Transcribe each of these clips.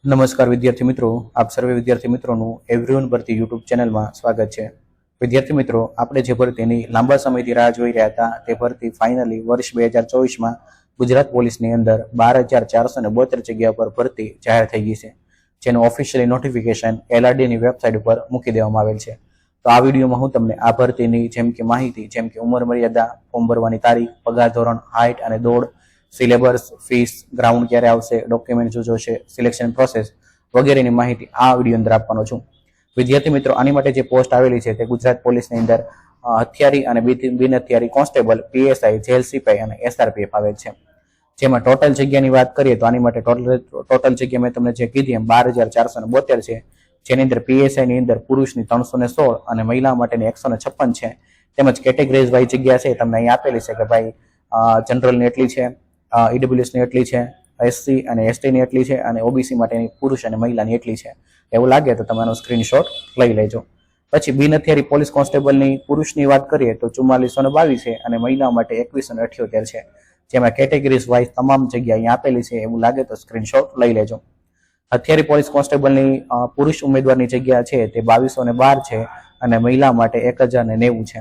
નમસ્કાર વિદ્યાર્થી મિત્રો, આપ સર્વે વિદ્યાર્થી મિત્રોનું એવરીવન ભરતી યુટ્યુબ ચેનલમાં સ્વાગત છે। વિદ્યાર્થી મિત્રો, આપણે જે ભરતીની લાંબા સમયથી રાહ જોઈ રહ્યા હતા તે ભરતી ફાઇનલી વર્ષ 2024માં ગુજરાત પોલીસની અંદર 12,472 જગ્યા પર ભરતી જાહેર થઈ ગઈ છે, જેનું ઓફિશિયલી નોટિફિકેશન LRDની વેબસાઇટ ઉપર મૂકી દેવામાં આવેલ છે। તો આ વિડીયોમાં હું તમને આ ભરતીની જેમ કે માહિતી, જેમ કે ઉંમર મર્યાદા, ફોર્મ ભરવાની તારીખ, પગાર ધોરણ, હાઇટ અને દોડ, સિલેબસ, ફીસ, ગ્રાઉન્ડ ક્યારે આવશે, ડોક્યુમેન્ટ શું જોશે, સિલેક્શન પ્રોસેસ વગેરેની માહિતી આ વિડીયો અંદર આપવાનો છું। વિદ્યાર્થી મિત્રો, આની માટે જે પોસ્ટ આવેલી છે તે ગુજરાત પોલીસની અંદર હથિયારી અને બિન હથિયારી કોન્સ્ટેબલ, PSI, જેલ સિપાઈ અને SRPF આવેલ છે। જેમાં ટોટલ જગ્યાની વાત કરીએ તો આની માટે ટોટલ જગ્યા મેં તમને જે કીધી એમ 12,472 છે, જેની અંદર PSI ની અંદર પુરુષની 316 અને મહિલા માટેની 156 છે। તેમજ કેટેગરીઝ વાઇઝ જગ્યા છે તમને અહીં આપેલી છે કે ભાઈ જનરલની એટલી છે, EWS ની એટલી છે, SC અને ST ની એટલી છે અને OBC માટેની પુરુષ અને મહિલાની એટલી છે। એવું લાગે તો તમે આનો સ્ક્રીનશોટ લઈ લેજો। પછી બિન હથિયારી પોલીસ કોન્સ્ટેબલની પુરુષની વાત કરીએ તો 4422 છે અને મહિલા માટે 2178 છે, જેમાં કેટેગરીઝ વાઇઝ તમામ જગ્યા અહીં આપેલી છે। એવું લાગે તો સ્ક્રીનશોટ લઈ લેજો। હથિયારી પોલીસ કોન્સ્ટેબલની પુરુષ ઉમેદવારની જગ્યા છે તે 2212 છે અને મહિલા માટે 1090 છે।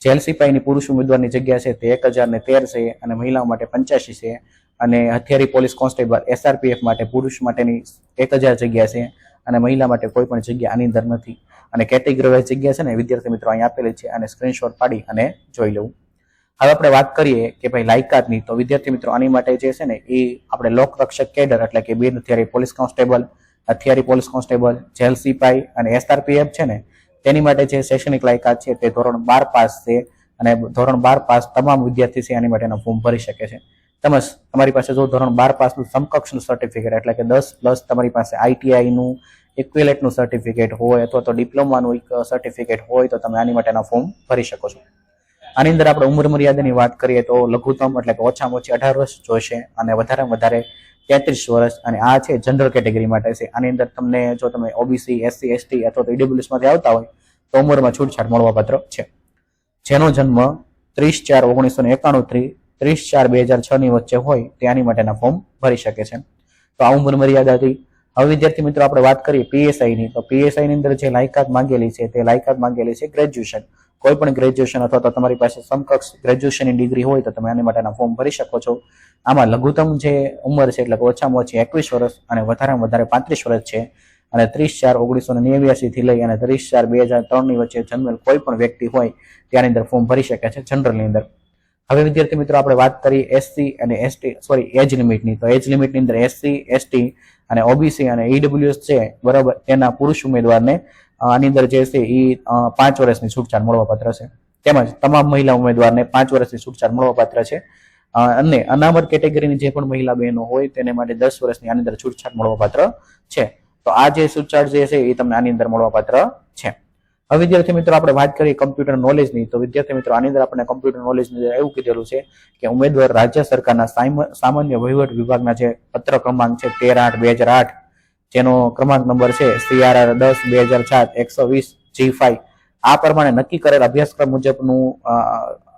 જેલ સિપાહીની પુરુષ ઉમેદવારની જગ્યા છે તે 1013 છે અને મહિલા માટે 85 છે। અને હથિયારી પોલીસ કોન્સ્ટેબલ SRPF માટે પુરુષ માટેની 1000 જગ્યા છે અને મહિલા માટે કોઈ પણ જગ્યા આની અંદર નથી। અને કેટેગરી વાઇઝ જગ્યા છે ને વિદ્યાર્થી મિત્રો અહીં આપેલી છે અને સ્ક્રીનશોટ પાડી અને જોઈ લેવું। હવે આપણે વાત કરીએ કે ભાઈ લાયકાતની, તો વિદ્યાર્થી મિત્રો આની માટે જે છે ને એ આપણે લોકરક્ષક કેડર એટલે કે બિન હથિયારી પોલીસ કોન્સ્ટેબલ, હથિયારી પોલીસ કોન્સ્ટેબલ, જેલ સિપાઈ અને SRPF છે ને તેની માટે જે શૈક્ષણિક લાયકાત છે તે ધોરણ 12 પાસ છે અને ધોરણ 12 પાસ તમામ વિદ્યાર્થી છે આની માટેનું ફોર્મ ભરી શકે છે। તેમજ તમારી પાસે જો ધોરણ 12 પાસનું સમકક્ષનું સર્ટિફિકેટ એટલે કે 10+ તમારી પાસે ITI નું ઇક્વિવેલન્ટનું સર્ટિફિકેટ હોય અથવા તો ડિપ્લોમાનું સર્ટિફિકેટ હોય તો તમે આની માટેના ફોર્મ ભરી શકો છો। આની અંદર આપણે ઉંમર મર્યાદાની વાત કરીએ તો લઘુત્તમ એટલે કે ઓછામાં ઓછી 18 વર્ષ જોઈશે અને વધારેમાં વધારે 33 વર્ષ, અને આ છે જનરલ કેટેગરી માટે છે। આની અંદર તમને જો તમે OBC, SC, ST અથવા તો EWS માંથી આવતા હોય તો ઉંમરમાં છૂટછાટ મળવાપાત્ર છે। જેનો જન્મ 30/4/1991 થી 30/4/2006 ની વચ્ચે હોય તે આની માટેના ફોર્મ ભરી શકે છે। તો આ ઉંમર મર્યાદા હતી। હવે વિદ્યાર્થી મિત્રો આપણે વાત કરીએ PSI ની, તો PSI ની અંદર જે લાયકાત માંગેલી છે તે લાયકાત માંગેલી છે ગ્રેજ્યુએશન, કોઈ પણ ગ્રેજ્યુએશન અથવા તો તમારી પાસે સમકક્ષ ગ્રેજ્યુએશનની ડિગ્રી હોય તો તમે આની માટેના ફોર્મ ભરી શકો છો। આમાં લઘુત્તમ જે ઉંમર છે એટલે કે ઓછામાં ઓછી 21 વર્ષ અને વધારેમાં વધારે 35 વર્ષ છે અને 30/4/1989 થી લઈ અને 30/4/2003 ની વચ્ચે જન્મેલ કોઈ પણ વ્યક્તિ હોય ત્યાંની અંદર ફોર્મ ભરી શકે છે જનરલની અંદર। હવે વિદ્યાર્થી મિત્રો આપણે વાત કરીએ SC અને ST એજ લિમિટની, તો એજ લિમિટની અંદર SC, ST અને OBC અને EWS છે બરાબર, તેના પુરુષ ઉમેદવારને આની અંદર જે છે એ 5 વર્ષની છૂટછાટ મળવાપાત્ર છે। તેમજ તમામ મહિલા ઉમેદવારને 5 વર્ષની છૂટછાટ મળવાપાત્ર છે અને અનામત કેટેગરીની જે પણ મહિલા બહેનો હોય તેને માટે 10 વર્ષની આની અંદર છૂટછાટ મળવાપાત્ર છે। તો આ જે છૂટછાટ જે છે એ તમને આની અંદર મળવાપાત્ર છે। હવે વિદ્યાર્થી મિત્રો આપણે વાત કરીએ કમ્પ્યુટર નોલેજની, તો વિદ્યાર્થી મિત્રો આની અંદર આપણે કમ્પ્યુટર નોલેજની એવું કીધેલું છે કે ઉમેદવાર રાજ્ય સરકારના સામાન્ય વહીવટ વિભાગના જે પત્ર ક્રમાંક છે 13/8/2008, જેનો ક્રમાંક નંબર છે CRR 10/2007 120 G5, આ પ્રમાણે નક્કી કરેલ અભ્યાસક્રમ મુજબનું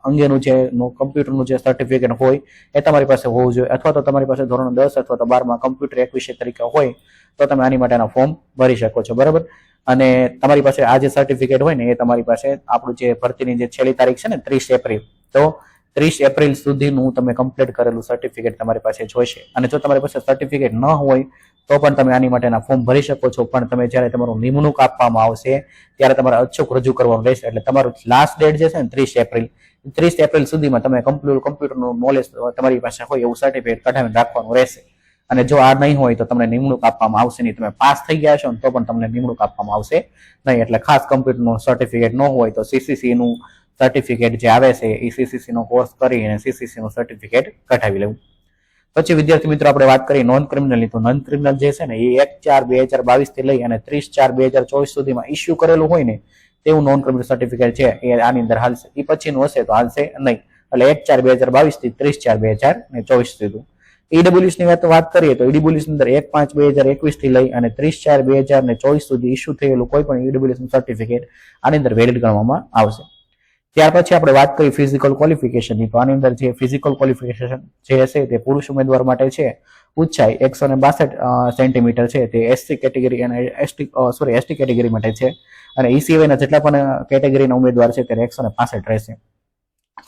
અંગેનું જે કમ્પ્યુટરનું જે સર્ટિફિકેટ હોય એ તમારી પાસે હોવું જોઈએ, અથવા તો તમારી પાસે ધોરણ 10 અથવા તો 12માં કમ્પ્યુટર એક વિષય તરીકે હોય તો તમે આની માટેના ફોર્મ ભરી શકો છો બરાબર। અને તમારી પાસે આ જે સર્ટિફિકેટ હોય ને એ તમારી પાસે આપણું જે ભરતીની જે છેલ્લી તારીખ છે ને 30 એપ્રિલ, તો 30 એપ્રિલ સુધીનું તમે કમ્પ્લીટ કરેલું સર્ટિફિકેટ તમારી પાસે જોઈશે। અને જો તમારી પાસે સર્ટિફિકેટ ન હોય તો પણ તમે આની માટેના ફોર્મ ભરી શકો છો, પણ તમે જ્યારે તમારું નિમણૂક આપવામાં આવશે ત્યારે તમારે અચૂક રજૂ કરવાનું રહેશે। એટલે તમારું લાસ્ટ ડેટ જે છે ને 30 એપ્રિલ સુધીમાં તમે કમ્પ્યુટરનું નોલેજ તમારી પાસે હોય એવું સર્ટિફિકેટ કઢાવીને રાખવાનું રહેશે। અને જો આ નહીં હોય તો તમને નિમણૂક આપવામાં આવશે નહીં, તમે પાસ થઈ ગયા છો ને તો પણ તમને નિમણૂક આપવામાં આવશે નહીં। એટલે ખાસ કમ્પ્યુટરનું સર્ટિફિકેટ ન હોય તો CCC નું સર્ટિફિકેટ જે આવે છે એ CCC નો કોર્સ કરીને CCC નું સર્ટિફિકેટ કઢાવી લેવું। પછી વિદ્યાર્થી મિત્રો આપણે વાત કરીએ નોન ક્રિમિનલની, તો નોન ક્રિમિનલ જે છે ને એ 1/4/2022 થી લઈ અને 30/4/2024 સુધીમાં ઇસ્યુ કરેલું હોય ને તેવું નોન ક્રિમિનલ સર્ટિફિકેટ છે એ આની અંદર હાલશે, એ પછીનું હશે તો હાલશે નહીં। એટલે 1/4/2022 થી 30/4/2024 સુધી। EWS ની વાત કરીએ તો EWS ની અંદર 1/5/2021 થી લઈ અને 30/4/2024 સુધી ઇસ્યુ થયેલું કોઈ પણ EWS નું સર્ટિફિકેટ આની અંદર વેલિડ ગણવામાં આવશે। ત્યાર પછી આપણે વાત કરી ફિઝિકલ ક્વોલિફિકેશનની, તો આની અંદર જે ફિઝિકલ ક્વોલિફિકેશન જે હશે તે પુરુષ ઉમેદવાર માટે છે ઊંચાઈ 162 સેન્ટીમીટર છે, તે એસસી કેટેગરી અને એસટી કેટેગરી માટે છે, અને ઈ સિવાયના જેટલા પણ કેટેગરીના ઉમેદવાર છે ત્યારે 165 રહેશે.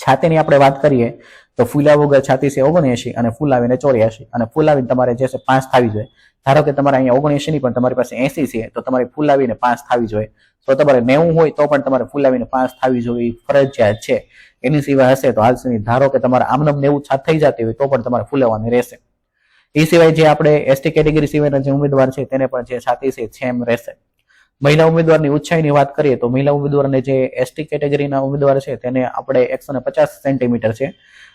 છાતીની આપણે વાત કરીએ તો ફૂલા વગર છાતી છે 79 અને ફૂલાવીને 84, અને ફૂલાવીને તમારે જે છે 5 થવી જોઈએ. ધારો કે તમારે અહીંયા 79 ની પણ તમારી પાસે 80 છે તો તમારે ફૂલાવીને 5 થવી જોઈએ. તો તમારે 90 હોય તો પણ તમારે ફૂલાવીને 5 થવી જોઈએ, ફરજિયાત છે. એની સિવાય હશે તો હાલશે. ધારો કે તમારે આમનામ 90 છાત થઈ જતી હોય તો પણ તમારે ફૂલાવવાની રહેશે. એ સિવાય જે આપણે એસટી કેટેગરી સિવાયના જે ઉમેદવાર છે તેને પણ જે છાતી છે સેમ રહેશે. મહિલા ઉમેદવારની ઊંચાઈની વાત કરીએ તો મહિલા ઉમેદવારને જે એસટી કેટેગરીના ઉમેદવાર છે તેને આપણે 150 સેન્ટીમીટર છે,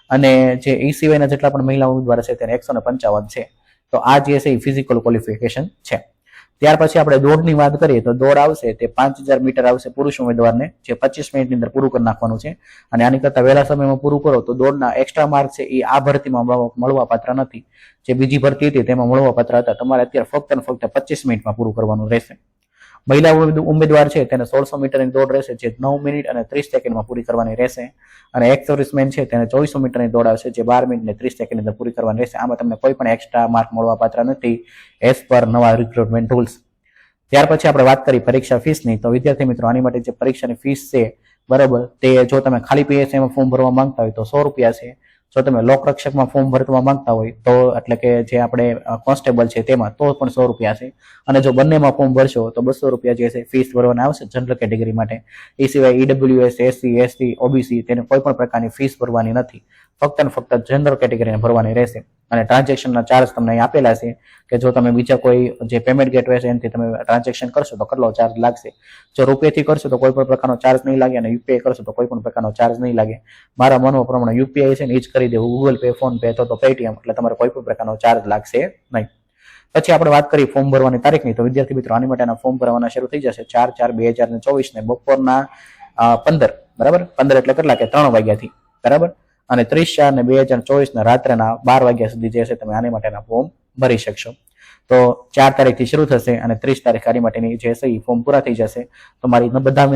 અને જે એ સિવાયના જેટલા પણ મહિલા ઉમેદવાર છે તેને 155 છે. તો આ જે છે એ ફિઝિકલ ક્વોલિફિકેશન છે. ત્યાર પછી આપણે દોડની વાત કરીએ તો દોડ આવશે તે 5000 મીટર આવશે પુરુષ ઉમેદવારને, જે 25 મિનિટની અંદર પૂરું કરી નાખવાનું છે, અને આની કરતા વહેલા સમયમાં પૂરું કરો તો દોડના એક્સ્ટ્રા માર્ક છે એ આ ભરતીમાં મળવા પાત્ર નથી. જે બીજી ભરતી હતી તેમાં મળવા પાત્ર હતા. તમારે અત્યારે ફક્ત ને ફક્ત 25 મિનિટમાં પૂરું કરવાનું રહેશે. મહિલા ઉમેદવાર છે તેને 1600 મીટરની દોડ રહેશે, જે 9 મિનિટ અને 30 સેકન્ડમાં પૂરી કરવાની રહેશે, અને એક્સ સર્વિસમેન છે તેને 2400 મીટરની દોડ આવશે, જે 12 મિનિટ અને 30 સેકન્ડની અંદર પૂરી કરવાની રહેશે. આમાં તમને કોઈ પણ એક્સ્ટ્રા માર્ક મળવા પાત્ર નથી એઝ પર નવા રિક્રુટમેન્ટ રૂલ્સ. ત્યાર પછી આપણે વાત કરી પરીક્ષા ફીસની, તો વિદ્યાર્થી મિત્રો આની માટે જે પરીક્ષાની ફીસ છે બરાબર, તે જો તમે ખાલી પીએસઆઈમાં ફોર્મ ભરવા માંગતા હોય તો 100 રૂપિયા છે. જો તમે લોકરક્ષકમાં ફોર્મ ભરવા માંગતા હોય તો, એટલે કે જે આપણે કોન્સ્ટેબલ છે તેમાં, તો પણ 100 રૂપિયા છે, અને જો બંનેમાં ફોર્મ ભરશો તો 200 રૂપિયા જે છે ફીસ ભરવાના આવશે જનરલ કેટેગરી માટે. એ સિવાય ઈડબ્લ્યુએસ, એસસી, એસટી, ઓબીસી તેને કોઈ પણ પ્રકારની ફીસ ભરવાની નથી, ફક્ત ને ફક્ત જનરલ કેટેગરીને ભરવાની રહેશે. અને ટ્રાન્ઝેક્શનના ચાર્જ તમને અહીં આપેલા છે કે જો તમે બીજા કોઈ જે પેમેન્ટ ગેટવે છે એનાથી તમે ટ્રાન્ઝેક્શન કરશો તો કેટલો ચાર્જ લાગશે. જો રૂપિયાથી કરશો તો કોઈ પણ પ્રકારનો ચાર્જ નહીં લાગે, અને યુપીઆઈ કરશો તો કોઈ પણ પ્રકારનો ચાર્જ નહીં લાગે. મારા માનવા પ્રમાણે યુપીઆઈ છે ને એ જ કરી દેવું, ગૂગલ પે, ફોન પે તો પેટીએમ, એટલે તમારે કોઈ પણ પ્રકારનો ચાર્જ લાગશે નહીં. પછી આપણે વાત કરી ફોર્મ ભરવાની તારીખની, તો વિદ્યાર્થી મિત્રો આની માટેના ફોર્મ ભરવાના શરૂ થઈ જશે 4/4/2024 ને બપોરના 15, બરાબર, 15 એટલે કેટલા કે 3 વાગ્યાથી, બરાબર, અને 30/4/2024 ના રાત્રેના 12 વાગ્યા સુધી જે છે તમે આની માટેના ફોર્મ ભરી શકશો. તો 4 તારીખથી શરૂ થશે અને 30 તારીખ આની માટેની જે છે એ ફોર્મ પૂરા થઈ જશે. તો મારી બધા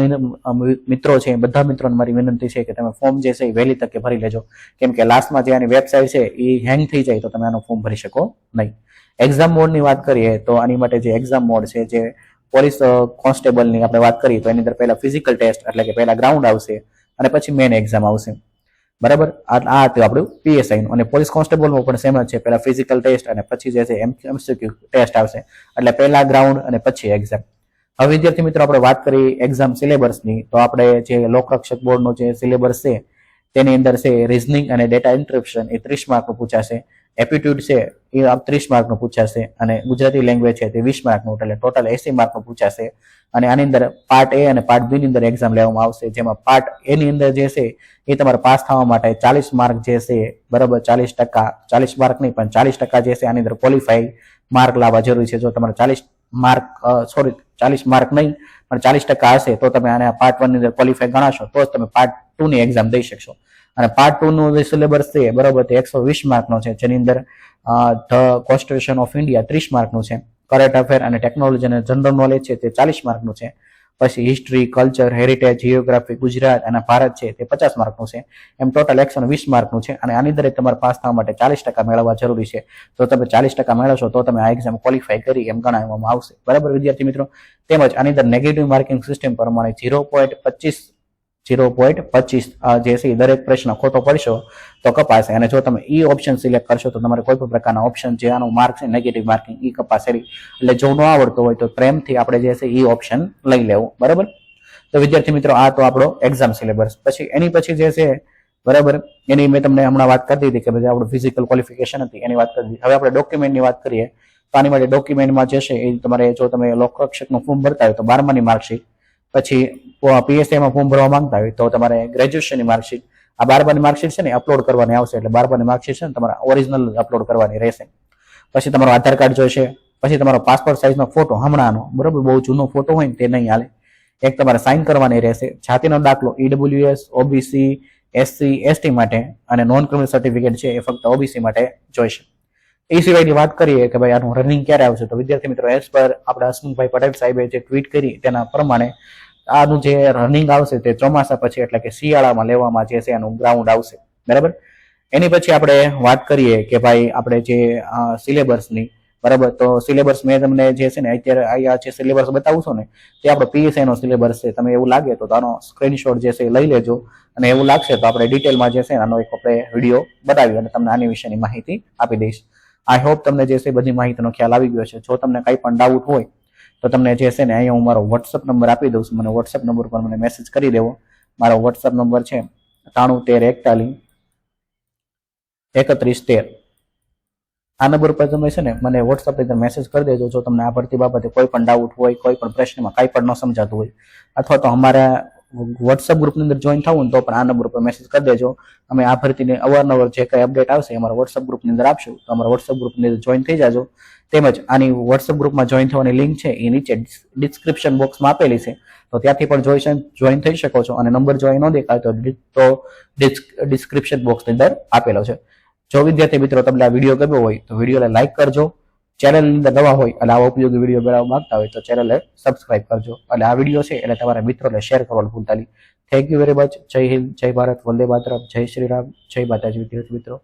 મિત્રો છે, બધા મિત્રોને મારી વિનંતી છે કે તમે ફોર્મ જે છે એ વહેલી તકે ભરી લેજો, કેમ કે લાસ્ટમાં જે આની વેબસાઇટ છે એ હેંગ થઈ જાય તો તમે આનું ફોર્મ ભરી શકો નહીં. એક્ઝામ મોડની વાત કરીએ તો આની માટે જે એક્ઝામ મોડ છે, જે પોલીસ કોન્સ્ટેબલની આપણે વાત કરીએ તો એની અંદર પહેલા ફિઝિકલ ટેસ્ટ, એટલે કે પહેલા ગ્રાઉન્ડ આવશે અને પછી મેઇન એક્ઝામ આવશે, બરાબર. આ હતું આપણું પીએસઆઈ નું. અને પોલીસ કોન્સ્ટેબલમાં પણ સેમ જ છે, પહેલા ફિઝિકલ ટેસ્ટ અને પછી જે છે એમસીક્યુ ટેસ્ટ આવશે, એટલે પહેલા ગ્રાઉન્ડ અને પછી એક્ઝામ. હવે વિદ્યાર્થી મિત્રો આપણે વાત કરી એક્ઝામ સિલેબસની, તો આપણે જે લોકરક્ષક બોર્ડનો જે સિલેબસ છે તેની અંદર છે રીઝનિંગ અને ડેટા ઇન્ટરપ્શન એ 30 માર્કનું પૂછાશે, એપ્ટિટ્યુડ છે એ 30 માર્કનું પૂછાશે, અને ગુજરાતી લેંગ્વેજ છે તે 20 માર્કનું, એટલે ટોટલ 80 માર્કનું પૂછાશે. અને આની અંદર પાર્ટ એ અને પાર્ટ બી ની અંદર એક્ઝામ લેવામાં આવશે, જેમાં પાર્ટ એ ની અંદર જે છે એ તમારે પાસ થવા માટે 40 માર્ક જે છે, બરાબર, 40%, 40 માર્ક નહીં પણ 40% જે છે આની અંદર ક્વોલિફાઈ માર્ક લાવવા જરૂરી છે. જો તમારે 40 માર્ક નહીં પણ 40% હશે તો તમે આને પાર્ટ 1 ની અંદર ક્વોલિફાઈ ગણાશો, તો જ તમે પાર્ટ 2 ની એક્ઝામ દઈ શકશો. અને પાર્ટ 2 નો જે સિલેબસ છે, બરાબર, તે 120 માર્કનો છે, જેની અંદર ધ કોન્સ્ટિટ્યુશન ઓફ ઇન્ડિયા 30 માર્કનું છે, કરંટ અફેર અને ટેકનોલોજી અને જનરલ નોલેજ છે તે 40 માર્કનું છે, પછી history, culture, heritage, geography, Gujarat અને ભારત છે તે 50 માર્કનું છે. એમ ટોટલ 120 માર્કનું છે, અને આની દરેક તમારે પાસ થવા માટે 40% મેળવવા જરૂરી છે. તો તમે 40% મેળવશો તો તમે આ એક્ઝામ ક્વોલિફાય કરી એમ ગણાવવામાં આવશે, બરાબર વિદ્યાર્થી મિત્રો. તેમજ આની અંદર નેગેટિવ માર્કિંગ સિસ્ટમ પ્રમાણે 0.25 જે છે દરેક પ્રશ્ન ખોટો પડશો તો કપાશે, અને જો તમે ઈ ઓપ્શન સિલેક્ટ કરશો તો તમારે કોઈ પણ પ્રકારના ઓપ્શન જે આનો માર્ક છે નેગેટિવ માર્કિંગ ઈ કપાશે. એટલે જો ન આવડતો હોય તો પ્રેમથી આપણે જે છે ઈ ઓપ્શન લઈ લેવું, બરાબર. તો વિદ્યાર્થી મિત્રો આ તો આપણો એક્ઝામ સિલેબસ. પછી એની પછી જે છે, બરાબર, એની મેં તમને હમણાં વાત કરી દીધી કે ભાઈ આપણું ફિઝિકલ ક્વોલિફિકેશન હતી એની વાત કરી દીધી. હવે આપણે ડોક્યુમેન્ટની વાત કરીએ તો આની માટે ડોક્યુમેન્ટમાં જે છે એ તમારે, જો તમે લોકરક્ષકનું ફોર્મ ભરતા હોય તો 12માની માર્કશીટ, પછી પીએસઆઈમાં ફોર્મ ભરવા માંગતા હોય તો તમારે ગ્રેજ્યુએશનની માર્કશીટ, આ 12માની માર્કશીટ છે ને અપલોડ કરવાની આવશે, એટલે 12માની માર્કશીટ છે ને તમારે ઓરિજિનલ અપલોડ કરવાની રહેશે. પછી તમારો આધાર કાર્ડ જોઈશે, પછી તમારો પાસપોર્ટ સાઇઝનો ફોટો હમણાંનો, બરાબર, બહુ જૂનો ફોટો હોય ને તે નહીં હાલે, એક તમારે સાઇન કરવાની રહેશે. જાતિનો દાખલો ઈડબ્લ્યુએસ, ઓબીસી, એસસી, એસટી માટે, અને નોન ક્રિમિનલ સર્ટિફિકેટ છે એ ફક્ત ઓબીસી માટે જોઈશે. એ સિવાયની વાત કરીએ કે ભાઈ આનું રનિંગ ક્યારે આવશે, તો વિદ્યાર્થી મિત્રો એઝ પર આપણા હસમુખભાઈ પટેલ સાહેબે જે ટ્વીટ કરી તેના પ્રમાણે આનું જે રનિંગ આવશે તે ચોમાસા પછી એટલે કે શિયાળામાં લેવામાં જે છે એનું ગ્રાઉન્ડ આવશે, બરાબર. એની પછી આપણે વાત કરીએ કે ભાઈ આપણે જે સિલેબસની, બરાબર. તો સિલેબસ મેં તમને જે છે ને અત્યારે અહીંયા જે સિલેબસ બતાવું છું ને તે આપણો પીએસઆઈ નો સિલેબસ છે. તમે એવું લાગે તો આનો સ્ક્રીનશોટ જે છે લઈ લેજો, અને એવું લાગશે તો આપણે ડિટેલમાં જે છે આનો એક આપણે વિડીયો બનાવી અને તમને આની વિશેની માહિતી આપી દઈશ. આઈ હોપ તમને જે છે બધી માહિતીનો ખ્યાલ આવી ગયો છે. જો તમને કંઈ પણ ડાઉટ હોય તો તમને જે છે ને અહીંયા હું મારો વોટ્સઅપ નંબર આપી દઉં છું. મને વોટ્સઅપ નંબર પર મને મેસેજ કરી દેવો. મારો વોટ્સઅપ નંબર છે 9313413113. આ નંબર પર તમે છે ને મને વોટ્સઅપ પર મેસેજ કરી દેજો જો તમને આ ભરતી બાબતે કોઈ પણ ડાઉટ હોય, કોઈ પણ પ્રશ્નમાં કાંઈ પણ ન સમજાતું હોય, અથવા તો અમારા વોટ્સઅપ ગ્રુપની અંદર જોઈન થવું તો પણ આ નંબર પર મેસેજ કરી દેજો. અમે આ ભરતીને અવારનવાર જે કંઈ અપડેટ આવશે અમારા વોટ્સઅપ ગ્રુપની અંદર આપશું, તો અમારા વોટ્સઅપ ગ્રુપની અંદર જોઈન થઈ જાજો. તેમજ આની વોટ્સઅપ ગ્રુપમાં જોઈન થવાની લિંક છે એ નીચે ડિસ્ક્રિપ્શન બોક્સમાં આપેલી છે, તો ત્યાંથી પણ જોઈન થઈ શકો છો. અને નંબર જો અહીં ન દેખાય તો ડિસ્ક્રિપ્શન બોક્સની અંદર આપેલો છે. જો વિદ્યાર્થી મિત્રો તમને આ વિડીયો ગમ્યો હોય તો વિડીયોને લાઈક કરજો. ચેનલની અંદર નવા હોય અને આવા ઉપયોગી વિડીયો બનાવવા માંગતા હોય તો ચેનલને સબસ્ક્રાઇબ કરજો. અને આ વિડીયો છે એટલે તમારા મિત્રોને શેર કરવાનું ભૂલતા નહીં. Thank you very much. જય હિન્દ, જય ભારત, વંદે માતરમ, જય શ્રી રામ, જય માતાજી વિદ્યાર્થી મિત્રો.